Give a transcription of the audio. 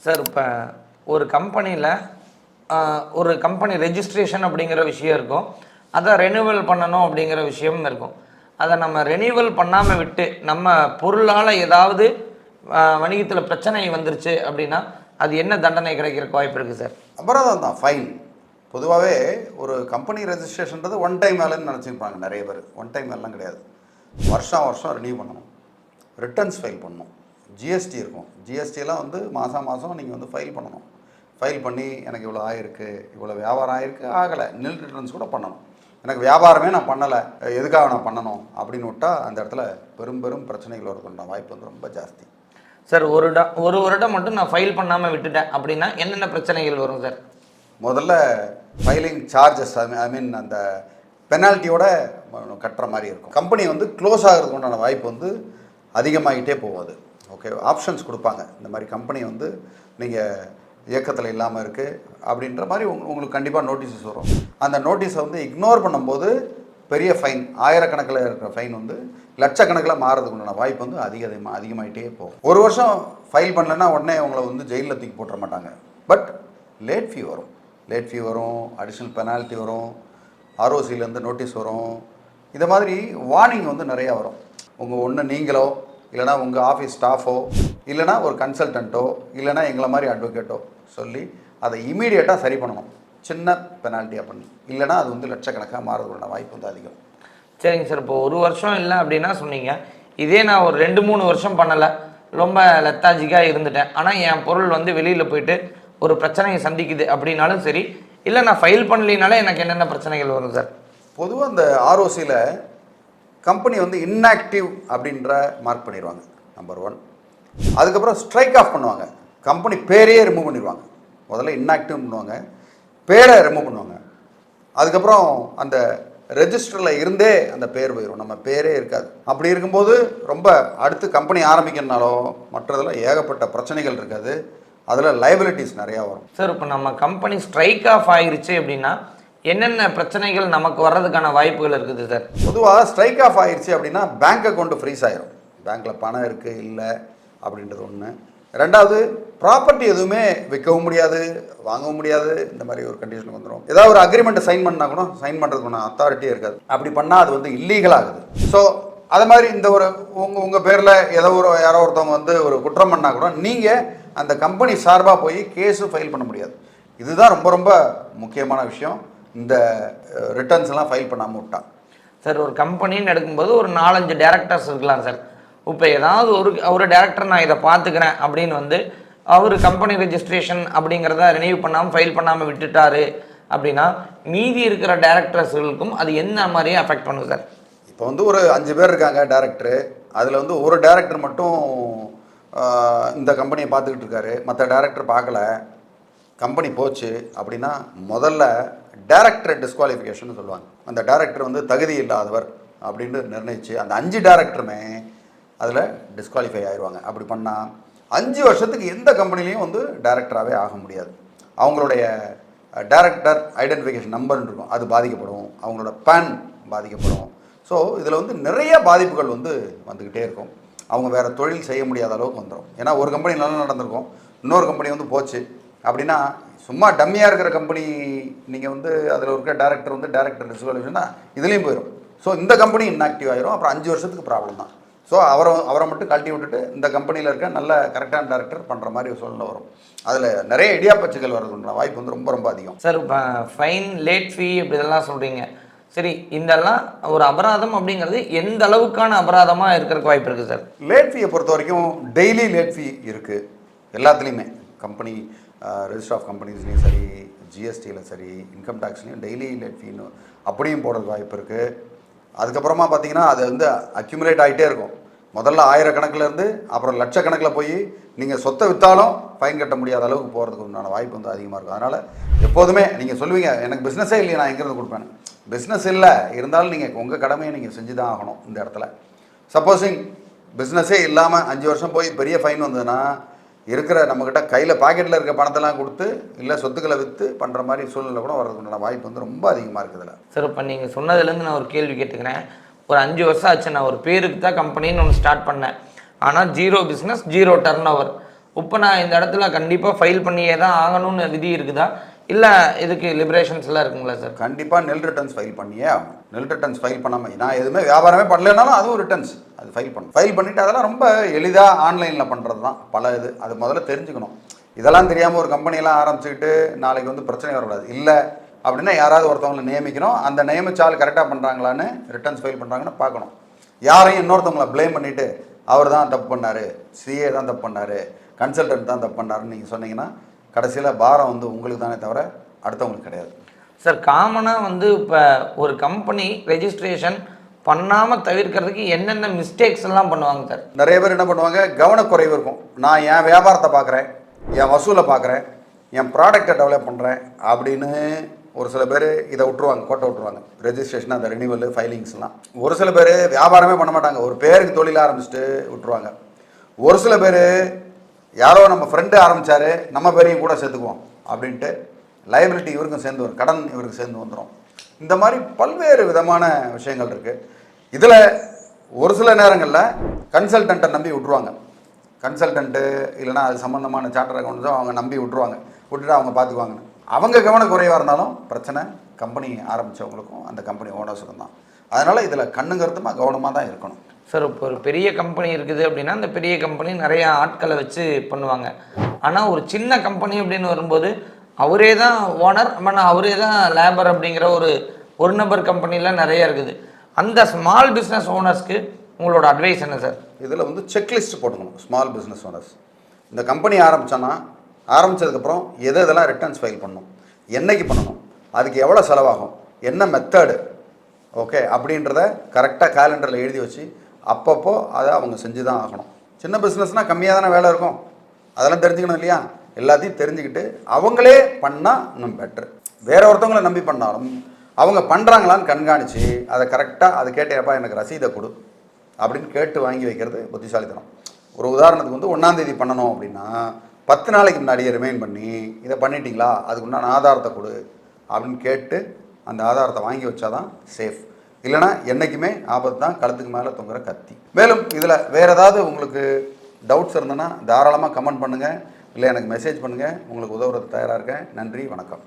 Sir இப்போ ஒரு கம்பெனியில் ஒரு கம்பெனி ரெஜிஸ்ட்ரேஷன் அப்படிங்கிற விஷயம் இருக்கும், அதை ரெனியூவல் பண்ணணும் அப்படிங்கிற விஷயம் இருக்கும். அதை நம்ம ரெனியூவல் பண்ணாமல் விட்டு நம்ம பொருளால் ஏதாவது வணிகத்தில் பிரச்சனை வந்துருச்சு அப்படின்னா அது என்ன தண்டனை கிடைக்கிறதுக்கு வாய்ப்பு இருக்குது சார்? அபராதம் தான், ஃபைன். பொதுவாகவே ஒரு கம்பெனி ரெஜிஸ்ட்ரேஷன்றது ஒன் டைம் வேலைன்னு நினச்சிருப்பாங்க நிறைய பேர். ஒன் டைம் வேலைலாம் கிடையாது. வருஷம் வருஷம் ரினியூ பண்ணணும், ரிட்டர்ன்ஸ் ஃபைல் பண்ணணும், ஜிஎஸ்டி இருக்கும். ஜிஎஸ்டியெல்லாம் வந்து மாதம் நீங்கள் வந்து ஃபைல் பண்ணணும். ஃபைல் பண்ணி எனக்கு இவ்வளோ ஆகிருக்கு, இவ்வளோ வியாபாரம் ஆகிருக்கு, ஆகலை, நில் ரிட்டர்ன்ஸ் கூட பண்ணணும். எனக்கு வியாபாரமே நான் பண்ணலை, எதுக்காக நான் பண்ணணும் அப்படின்னு விட்டால் அந்த இடத்துல பெரும் பெரும் பிரச்சனைகள் வரதுண்டான வாய்ப்பு வந்து ரொம்ப ஜாஸ்தி. சார் ஒரு வருடம் மட்டும் நான் ஃபைல் பண்ணாமல் விட்டுட்டேன் அப்படின்னா என்னென்ன பிரச்சனைகள் வரும் சார்? முதல்ல ஃபைலிங் சார்ஜஸ், அந்த பெனால்ட்டியோட கட்டுற மாதிரி இருக்கும். கம்பெனி வந்து க்ளோஸ் ஆகிறதுக்கு உண்டான வாய்ப்பு வந்து அதிகமாகிட்டே போகுது. ஓகே, ஆப்ஷன்ஸ் கொடுப்பாங்க. இந்த மாதிரி கம்பெனி வந்து நீங்கள் இயக்கத்தில் இல்லாமல் இருக்குது அப்படின்ற மாதிரி உங்களுக்கு கண்டிப்பாக நோட்டீஸஸ் வரும். அந்த நோட்டீஸை வந்து இக்னோர் பண்ணும்போது பெரிய ஃபைன், ஆயிரக்கணக்கில் இருக்கிற ஃபைன் வந்து லட்சக்கணக்கில் மாறதுக்கு உண்டான வாய்ப்பு வந்து அதிகமாகிட்டே போகும். ஒரு வருஷம் ஃபைல் பண்ணலைன்னா உடனே உங்களை வந்து ஜெயிலில் தூக்கி போட்டுற மாட்டாங்க. பட் லேட் ஃபீ வரும், அடிஷ்னல் பெனால்ட்டி வரும், ஆர்ஓசியிலேருந்து நோட்டீஸ் வரும். இதை மாதிரி வார்னிங் வந்து நிறையா வரும். ஒன்று நீங்களோ இல்லைனா உங்கள் ஆஃபீஸ் ஸ்டாஃபோ இல்லைனா ஒரு கன்சல்டண்ட்டோ இல்லைனா எங்களை மாதிரி அட்வொகேட்டோ சொல்லி அதை இமீடியட்டாக சரி பண்ணணும். சின்ன பெனால்ட்டியாக பண்ணி, இல்லைனா அது வந்து லட்சக்கணக்காக மாறதுக்கான வாய்ப்பு வந்து அதிகம். சரிங்க சார், இப்போ ஒரு வருஷம் இல்லை அப்படின்னா சொன்னீங்க. இதே நான் ஒரு 2-3 வருஷம் பண்ணலை, ரொம்ப லெத்தாஜிக்காக இருந்துட்டேன், ஆனால் என் பொருள் வந்து வெளியில் போயிட்டு ஒரு பிரச்சனையை சந்திக்குது அப்படின்னாலும் சரி, இல்லை நான் ஃபைல் பண்ணலினாலே எனக்கு என்னென்ன பிரச்சனைகள் வரும் சார்? பொதுவாக அந்த ஆர்ஓசியில் கம்பெனி வந்து இன்ஆக்டிவ் அப்படின்ற மார்க் பண்ணிடுவாங்க, நம்பர் 1. அதுக்கப்புறம் ஸ்ட்ரைக் ஆஃப் பண்ணுவாங்க, கம்பெனி பேரையே ரிமூவ் பண்ணிடுவாங்க. முதல்ல இன்ஆக்டிவ் பண்ணுவாங்க, பேரை ரிமூவ் பண்ணுவாங்க. அதுக்கப்புறம் அந்த ரெஜிஸ்டரில் இருந்தே அந்த பேர் போயிடும், நம்ம பேரே இருக்காது. அப்படி இருக்கும்போது ரொம்ப அடுத்து கம்பெனி ஆரம்பிக்கிறனாலோ மற்றதில் ஏகப்பட்ட பிரச்சனைகள் இருக்காது, அதில் லைபிலிட்டிஸ் நிறையா வரும். சார், இப்போ நம்ம கம்பெனி ஸ்ட்ரைக் ஆஃப் ஆகிருச்சு அப்படின்னா என்னென்ன பிரச்சனைகள் நமக்கு வர்றதுக்கான வாய்ப்புகள் இருக்குது சார்? பொதுவாக ஸ்ட்ரைக் ஆஃப் ஆகிருச்சு அப்படின்னா பேங்க் அக்கௌண்ட்டு ஃப்ரீஸ் ஆகிரும். பேங்க்கில் பணம் இருக்குது இல்லை அப்படின்றது ஒன்று. ரெண்டாவது, ப்ராப்பர்ட்டி எதுவுமே விற்கவும் முடியாது, வாங்கவும் முடியாது, இந்த மாதிரி ஒரு கண்டிஷனுக்கு வந்துடும். ஏதாவது ஒரு அக்ரிமெண்ட்டை சைன் பண்ணால் கூட சைன் பண்ணுறதுக்கான அத்தாரிட்டியே இருக்காது. அப்படி பண்ணால் அது வந்து இல்லீகல் ஆகுது. ஸோ அது மாதிரி இந்த ஒரு உங்கள் பேரில் ஏதோ யாரோ ஒருத்தவங்க வந்து ஒரு குற்றம் பண்ணால் கூட நீங்கள் அந்த கம்பெனி சார்பாக போய் கேஸும் ஃபைல் பண்ண முடியாது. இதுதான் ரொம்ப ரொம்ப முக்கியமான விஷயம், இந்த ரிட்டர்ன்ஸ் எல்லாம் ஃபைல் பண்ணாமல் விட்டா. சார், ஒரு கம்பெனின்னு எடுக்கும்போது ஒரு 4-5 டேரக்டர்ஸ் இருக்கலாம் சார். இப்போ ஏதாவது ஒரு டேரக்டர் நான் இதை பார்த்துக்கிறேன் அப்படின்னு வந்து அவர் கம்பெனி ரெஜிஸ்ட்ரேஷன் அப்படிங்கிறத ரினியூ பண்ணாமல் ஃபைல் பண்ணாமல் விட்டுட்டாரு அப்படின்னா மீதி இருக்கிற டேரக்டர்ஸுகளுக்கும் அது என்ன மாதிரியே அஃபெக்ட் பண்ணுது சார்? இப்போ வந்து ஒரு 5 பேர் இருக்காங்க டேரக்டரு, அதில் வந்து ஒரு டேரக்டர் மட்டும் இந்த கம்பெனியை பார்த்துக்கிட்டு இருக்காரு, மற்ற டேரக்டர் பார்க்கல, கம்பெனி போச்சு அப்படின்னா முதல்ல டேரக்டர் டிஸ்குவாலிஃபிகேஷன் சொல்லுவாங்க. அந்த டேரக்டர் வந்து தகுதி இல்லாதவர் அப்படின்னு நிர்ணயிச்சு அந்த 5 டேரக்டருமே அதில் டிஸ்குவாலிஃபை ஆயிடுவாங்க. அப்படி பண்ணால் 5 வருஷத்துக்கு எந்த கம்பெனிலையும் வந்து டேரக்டராகவே ஆக முடியாது. அவங்களுடைய டேரக்டர் ஐடென்டிஃபிகேஷன் நம்பர்னு இருக்கும், அது பாதிக்கப்படும், அவங்களோட பேன் பாதிக்கப்படும். ஸோ இதில் வந்து நிறைய பாதிப்புகள் வந்து வந்துக்கிட்டே இருக்கும். அவங்க வேறு தொழில் செய்ய முடியாத அளவுக்கு வந்துடும். ஏன்னா ஒரு கம்பெனி நல்லா நடந்திருக்கும், இன்னொரு கம்பெனி வந்து போச்சு அப்படின்னா சும்மா டம்மியாக இருக்கிற கம்பெனி நீங்கள் வந்து அதில் இருக்கிற டேரக்டர் வந்து டேரக்டர் டிஸ்குவாலிஃபிகேஷன்னா இதுலேயும் போயிடும். ஸோ இந்த கம்பெனி இன்ஆக்டிவ் ஆகிரும், அப்புறம் 5 வருஷத்துக்கு ப்ராப்ளம் தான். ஸோ அவரை மட்டும் கழட்டி விட்டுட்டு இந்த கம்பெனியில் இருக்க நல்ல கரெக்டான டேரக்டர் பண்ணுற மாதிரி ஒரு சூழ்நிலை வரும். அதில் நிறைய இடியாப்பச்சுகள் வர்றதுன்ற வாய்ப்பு வந்து ரொம்ப ரொம்ப அதிகம். சார், இப்போ ஃபைன், லேட் ஃபீ இப்படி இதெல்லாம் சொல்கிறீங்க, சரி, இதெல்லாம் ஒரு அபராதம் அப்படிங்கிறது எந்த அளவுக்கான அபராதமாக இருக்கிறதுக்கு வாய்ப்பு இருக்குது சார்? லேட் ஃபீயை பொறுத்த வரைக்கும் டெய்லி லேட் ஃபீ இருக்குது எல்லாத்துலேயுமே. கம்பெனி ரெஜிஸ்டர் ஆஃப் கம்பெனிஸ்லேயும் சரி, ஜிஎஸ்டியில் சரி, இன்கம் டேக்ஸ்லேயும் டெய்லி லேட் ஃபீன்னு அப்படியும் போடுறதுக்கு வாய்ப்பு இருக்குது. அதுக்கப்புறமா பார்த்தீங்கன்னா அது வந்து அக்யூமுலேட் ஆகிட்டே இருக்கும். முதல்ல ஆயிரக்கணக்கிலேருந்து அப்புறம் லட்சக்கணக்கில் போய் நீங்கள் சொத்தை விற்றாலும் ஃபைன் கட்ட முடியாத அளவுக்கு போகிறதுக்கு உண்டான வாய்ப்பு வந்து அதிகமாக இருக்கும். அதனால் எப்போதுமே நீங்கள் சொல்லுவீங்க எனக்கு பிஸ்னஸே இல்லையா, நான் எங்கேருந்து கொடுப்பேன். பிஸ்னஸ் இல்லை இருந்தாலும் நீங்கள் உங்கள் கடமையை நீங்கள் செஞ்சு தான் ஆகணும். இந்த இடத்துல சப்போஸிங் பிஸ்னஸே இல்லாமல் 5 வருஷம் போய் பெரிய ஃபைன் வந்ததுன்னா இருக்கிற நம்மக்கிட்ட கையில் பாக்கெட்டில் இருக்க பணத்தெல்லாம் கொடுத்து இல்லை சொத்துக்களை விற்று பண்ணுற மாதிரி சூழ்நிலை கூட வர்றதுக்குண்டான வாய்ப்பு வந்து ரொம்ப அதிகமாக இருக்குதுல்ல. சார், இப்போ நீங்கள் சொன்னதுலேருந்து நான் ஒரு கேள்வி கேட்டுக்கிறேன். ஒரு 5 வருஷம் ஆச்சு, நான் ஒரு பேருக்கு தான் கம்பெனின்னு ஒன்று ஸ்டார்ட் பண்ணேன், ஆனால் 0 பிஸ்னஸ் 0 டர்ன் ஓவர். இப்போ நான் இந்த இடத்துல கண்டிப்பாக ஃபைல் பண்ணியே தான் ஆகணும்னு விதி இருக்குதா, இல்லை இதுக்கு லிபரேஷன்ஸ்லாம் இருக்குங்களா சார்? கண்டிப்பாக நெல் ரிட்டர்ன்ஸ் ஃபைல் பண்ணியே ஆகணும். நெல் ரிட்டர்ன்ஸ் ஃபைல் பண்ணாமல் நான் எதுவுமே வியாபாரமே பண்ணலைனாலும் அதுவும் ரிட்டர்ன்ஸ் அது ஃபைல் பண்ணணும். ஃபைல் பண்ணிவிட்டு அதெல்லாம் ரொம்ப எளிதாக ஆன்லைனில் பண்ணுறது தான் பல இது. அது முதல்ல தெரிஞ்சுக்கணும். இதெல்லாம் தெரியாமல் ஒரு கம்பெனியெல்லாம் ஆரம்பிச்சுக்கிட்டு நாளைக்கு வந்து பிரச்சனை வரக்கூடாது. இல்லை அப்படின்னா யாராவது ஒருத்தவங்களை நியமிக்கணும். அந்த நியமிச்சால் கரெக்டாக பண்ணுறாங்களான்னு ரிட்டர்ன்ஸ் ஃபைல் பண்ணுறாங்கன்னு பார்க்கணும். யாரையும் இன்னொருத்தவங்களை ப்ளேம் பண்ணிவிட்டு அவர் தான் தப்பு பண்ணார், சிஏ தான் தப்பு பண்ணார், கன்சல்டன்ட் தான் தப்பு பண்ணாருன்னு நீங்கள் சொன்னீங்கன்னா கடைசியில் பாரம் வந்து உங்களுக்கு தானே தவிர அடுத்தவங்களுக்கு கிடையாது. சார் காமனாக வந்து இப்போ ஒரு கம்பெனி ரெஜிஸ்ட்ரேஷன் பண்ணாமல் தவிர்க்கிறதுக்கு என்னென்ன மிஸ்டேக்ஸ் எல்லாம் பண்ணுவாங்க சார்? நிறைய பேர் என்ன பண்ணுவாங்க, கவனக்குறைவு இருக்கும். நான் என் வியாபாரத்தை பார்க்குறேன், என் வசூலை பார்க்குறேன், என் ப்ராடக்டை டெவலப் பண்ணுறேன் அப்படின்னு ஒரு சில பேர் இதை விட்டுருவாங்க, கோட்டை விட்டுருவாங்க. ரெஜிஸ்ட்ரேஷன், அந்த ரெனிவல் ஃபைலிங்ஸ்லாம். ஒரு சில பேர் வியாபாரமே பண்ண மாட்டாங்க, ஒரு பேருக்கு தொழில் ஆரம்பிச்சுட்டு விட்டுருவாங்க. ஒரு சில பேர் யாரோ நம்ம ஃப்ரெண்டு ஆரம்பித்தார், நம்ம பேரையும் கூட சேர்த்துக்குவோம் அப்படின்ட்டு லைபிலிட்டி இவருக்கும் சேர்ந்து வரும், கடன் இவருக்கு சேர்ந்து வந்துடும். இந்த மாதிரி பல்வேறு விதமான விஷயங்கள் இருக்குது. இதில் ஒரு சில நேரங்களில் கன்சல்டண்ட்டை நம்பி விட்ருவாங்க. கன்சல்டண்ட்டு இல்லைனா அது சம்மந்தமான சார்ட்டர் அக்கௌண்ட்ஸோ அவங்க நம்பி விட்ருவாங்க, விட்டுட்டு அவங்க பார்த்துக்குவாங்கன்னு. அவங்க கவனக்குறைவாக இருந்தாலும் பிரச்சனை கம்பெனி ஆரம்பித்தவங்களுக்கும் அந்த கம்பெனி ஓனர்ஸுக்கும் தான். அதனால் இதில் கண்ணுங்கருத்துமாக கவனமாக தான் இருக்கணும். சார் இப்போ ஒரு பெரிய கம்பெனி இருக்குது அப்படின்னா அந்த பெரிய கம்பெனி நிறைய ஆட்களை வச்சு பண்ணுவாங்க. ஆனால் ஒரு சின்ன கம்பெனி அப்படின்னு வரும்போது அவரே தான் ஓனர், ஆனால் அவரே தான் லேபர் அப்படிங்கிற ஒரு நபர் கம்பெனிலாம் நிறைய இருக்குது. அந்த ஸ்மால் பிஸ்னஸ் ஓனர்ஸ்க்கு உங்களோட அட்வைஸ் என்ன சார்? இதில் வந்து செக்லிஸ்ட் போட்டுக்கணும். ஸ்மால் பிஸ்னஸ் ஓனர்ஸ் இந்த கம்பெனி ஆரம்பித்தோன்னா ஆரம்பித்ததுக்கப்புறம் எதெல்லாம் ரிட்டர்ன்ஸ் ஃபைல் பண்ணணும், என்றைக்கு பண்ணணும், அதுக்கு எவ்வளோ செலவாகும், என்ன மெத்தடு, ஓகே அப்படின்றத கரெக்டாக கேலண்டரில் எழுதி வச்சு அப்பப்போ அதை அவங்க செஞ்சு தான் ஆகணும். சின்ன பிஸ்னஸ்னால் கம்மியாக தானே வேலை இருக்கும், அதெல்லாம் தெரிஞ்சுக்கணும் இல்லையா? எல்லாத்தையும் தெரிஞ்சுக்கிட்டு அவங்களே பண்ணால் இன்னும் பெட்ரு. வேற ஒருத்தவங்களை நம்பி பண்ணாலும் அவங்க பண்ணுறாங்களான்னு கண்காணித்து அதை கரெக்டாக அதை கேட்டேப்பா எனக்கு ரசீதை கொடு அப்படின்னு கேட்டு வாங்கி வைக்கிறது புத்திசாலித்தனம். ஒரு உதாரணத்துக்கு வந்து 1ஆம் தேதி பண்ணணும் அப்படின்னா 10 நாளைக்கு முன்னாடியே ரிமைண்ட் பண்ணி இதை பண்ணிட்டீங்களா, அதுக்கு உண்டான ஆதாரத்தை கொடு அப்படின்னு கேட்டு அந்த ஆதாரத்தை வாங்கி வச்சா தான் சேஃப். இல்லைனா என்றைக்குமே ஆபத்து தான், கழுத்துக்கு மேலே தொங்குற கத்தி. மேலும் இதில் வேறு ஏதாவது உங்களுக்கு டவுட்ஸ் இருந்ததுன்னா தாராளமாக கமெண்ட் பண்ணுங்கள், இல்லை எனக்கு மெசேஜ் பண்ணுங்கள். உங்களுக்கு உதவுறது தயாராக இருக்கேன். நன்றி, வணக்கம்.